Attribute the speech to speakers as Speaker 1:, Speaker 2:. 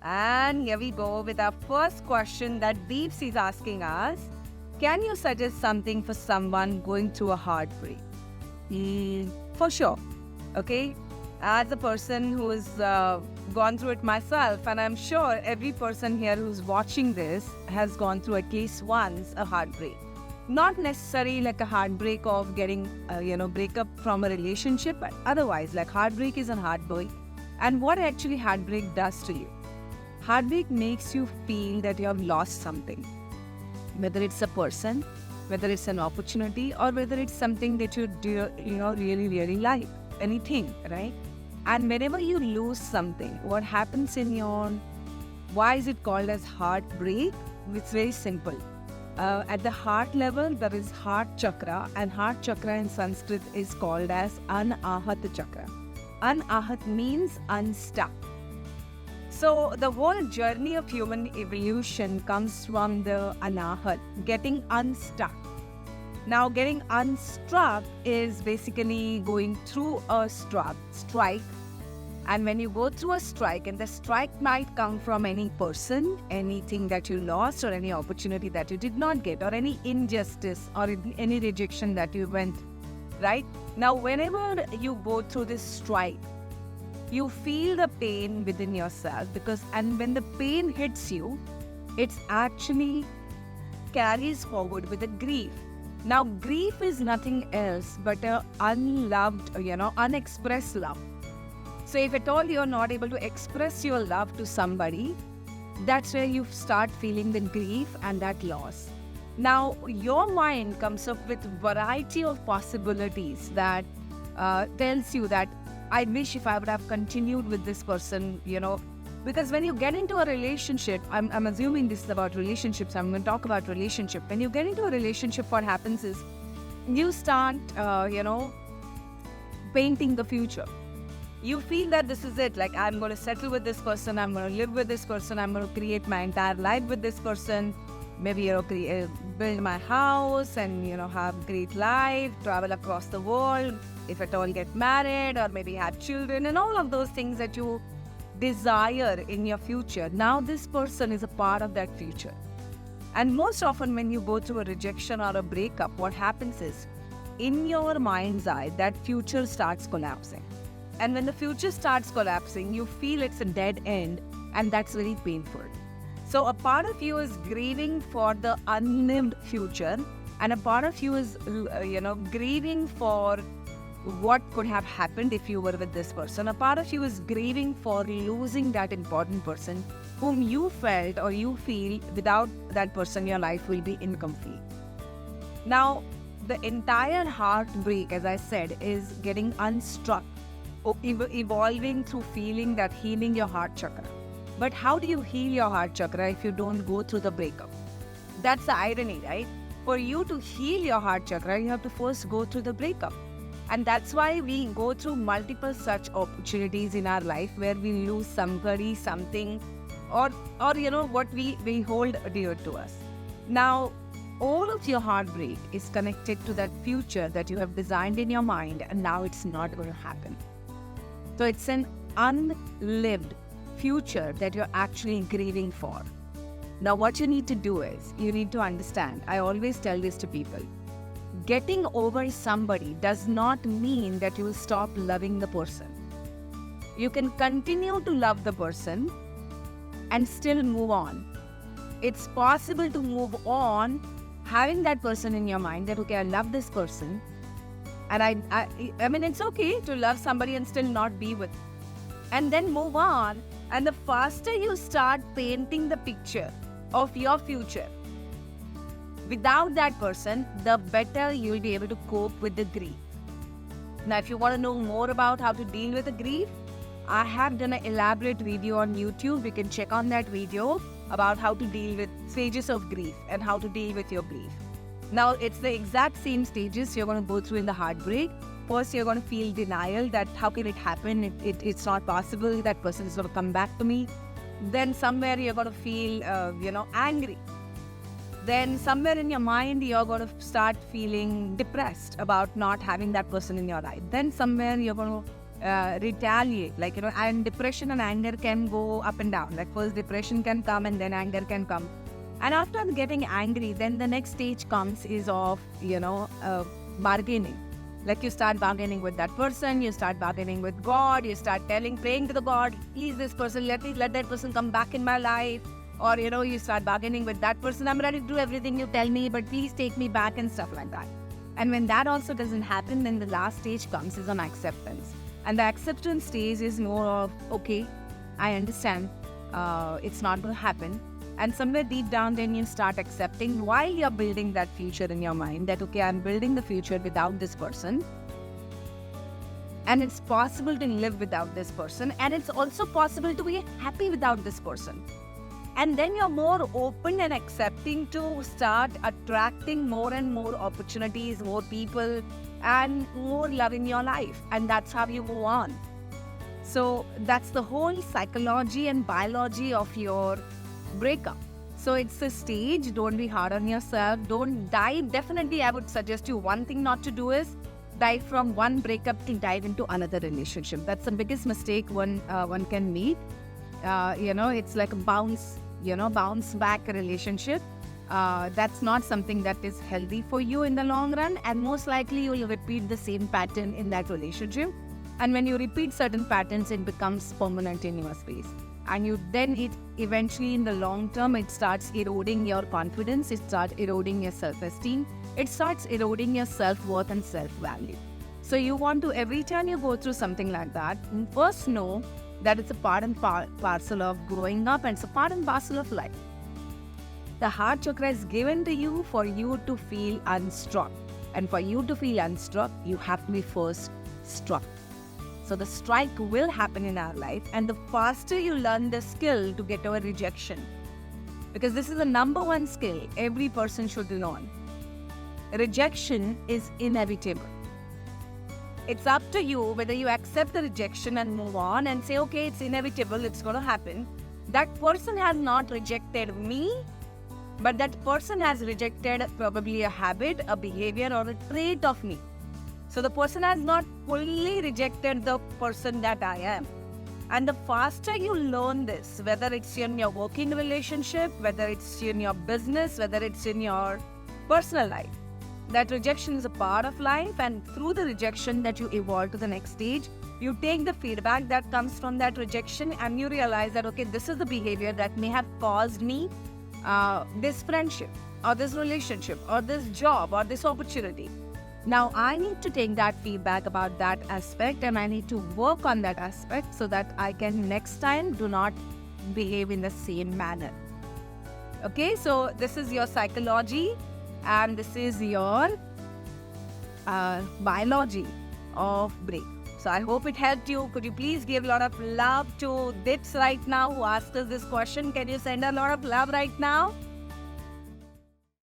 Speaker 1: And here we go with our first question that Deeps is asking us. Can you suggest something for someone going through a heartbreak? For sure. Okay. As a person who has gone through it myself, and I'm sure every person here who's watching this has gone through at least once a heartbreak. Not necessarily like a heartbreak of getting, breakup from a relationship, but otherwise, like heartbreak is a heartbreak. And what actually heartbreak does to you? Heartbreak makes you feel that you have lost something. Whether it's a person, whether it's an opportunity, or whether it's something that you do, really, really like. Anything, right? And whenever you lose something, what happens why is it called as heartbreak? It's very simple. At the heart level, there is heart chakra, and heart chakra in Sanskrit is called as anahat chakra. Anahat means unstuck. So the whole journey of human evolution comes from the anahat, getting unstuck. Now, getting unstuck is basically going through a strike. And when you go through a strike, and the strike might come from any person, anything that you lost, or any opportunity that you did not get, or any injustice, or any rejection that you went, right? Now, whenever you go through this strike, you feel the pain within yourself and when the pain hits you, it's actually carries forward with a grief. Now, grief is nothing else but a unloved, unexpressed love. So if at all you're not able to express your love to somebody, that's where you start feeling the grief and that loss. Now, your mind comes up with variety of possibilities that tells you that I wish if I would have continued with this person, because when you get into a relationship, I'm assuming this is about relationships, I'm going to talk about relationship. When you get into a relationship, what happens is you start, painting the future. You feel that this is it, like I'm going to settle with this person, I'm going to live with this person, I'm going to create my entire life with this person, maybe build my house and have great life, travel across the world, if at all get married, or maybe have children, and all of those things that you desire in your future. Now this person is a part of that future. And most often when you go through a rejection or a breakup, what happens is in your mind's eye, that future starts collapsing. And when the future starts collapsing, you feel it's a dead end, and that's very painful. So a part of you is grieving for the unlived future, and a part of you is, grieving for what could have happened if you were with this person. A part of you is grieving for losing that important person whom you felt or you feel without that person, your life will be incomplete. Now, the entire heartbreak, as I said, is getting unstuck, evolving through feeling that healing your heart chakra. But how do you heal your heart chakra if you don't go through the breakup? That's the irony, right? For you to heal your heart chakra, you have to first go through the breakup. And that's why we go through multiple such opportunities in our life where we lose somebody, something, or what we hold dear to us. Now, all of your heartbreak is connected to that future that you have designed in your mind, and now it's not going to happen. So it's an unlived future that you're actually grieving for. Now, what you need to do is, you need to understand, I always tell this to people, getting over somebody does not mean that you will stop loving the person. You can continue to love the person and still move on. It's possible to move on having that person in your mind that, okay, I love this person. And I mean, it's okay to love somebody and still not be with. And then move on. And the faster you start painting the picture of your future without that person, the better you'll be able to cope with the grief. Now, if you want to know more about how to deal with the grief, I have done an elaborate video on YouTube. You can check on that video about how to deal with stages of grief and how to deal with your grief. Now, it's the exact same stages you're going to go through in the heartbreak. First, you're going to feel denial that how can it happen? It's not possible. That person is going to come back to me. Then somewhere you're going to feel, angry. Then somewhere in your mind, you're going to start feeling depressed about not having that person in your life. Then somewhere you're going to retaliate. Like, and depression and anger can go up and down. Like first depression can come and then anger can come. And after getting angry, then the next stage comes is of, bargaining. Like you start bargaining with that person, you start bargaining with God, you start praying to the God, please this person, let that person come back in my life. Or, you start bargaining with that person, I'm ready to do everything you tell me, but please take me back and stuff like that. And when that also doesn't happen, then the last stage comes is on acceptance. And the acceptance stage is more of, okay, I understand, it's not going to happen. And somewhere deep down, then you start accepting while you're building that future in your mind that, okay, I'm building the future without this person. And it's possible to live without this person. And it's also possible to be happy without this person. And then you're more open and accepting to start attracting more and more opportunities, more people, and more love in your life. And that's how you move on. So that's the whole psychology and biology of your breakup. So it's a stage. Don't be hard on yourself. Don't dive. Definitely, I would suggest you one thing not to do is dive from one breakup to dive into another relationship. That's the biggest mistake one can make. It's like a bounce back relationship. That's not something that is healthy for you in the long run. And most likely, you will repeat the same pattern in that relationship. And when you repeat certain patterns, it becomes permanent in your space. And it eventually in the long term, it starts eroding your confidence, it starts eroding your self-esteem, it starts eroding your self-worth and self-value. So you want to, every time you go through something like that, first know that it's a part and parcel of growing up and it's a part and parcel of life. The heart chakra is given to you for you to feel unstruck. And for you to feel unstruck, you have to be first struck. So the strike will happen in our life, and the faster you learn the skill to get over rejection, because this is the number one skill every person should learn. Rejection is inevitable. It's up to you whether you accept the rejection and move on and say, okay, it's inevitable, it's going to happen. That person has not rejected me, but that person has rejected probably a habit, a behavior, or a trait of me. So the person has not fully rejected the person that I am. And the faster you learn this, whether it's in your working relationship, whether it's in your business, whether it's in your personal life, that rejection is a part of life, and through the rejection that you evolve to the next stage, you take the feedback that comes from that rejection and you realize that, okay, this is the behavior that may have caused me this friendship or this relationship or this job or this opportunity. Now, I need to take that feedback about that aspect and I need to work on that aspect so that I can next time do not behave in the same manner. Okay, so this is your psychology and this is your biology of break. So I hope it helped you. Could you please give a lot of love to Dips right now who asked us this question? Can you send a lot of love right now?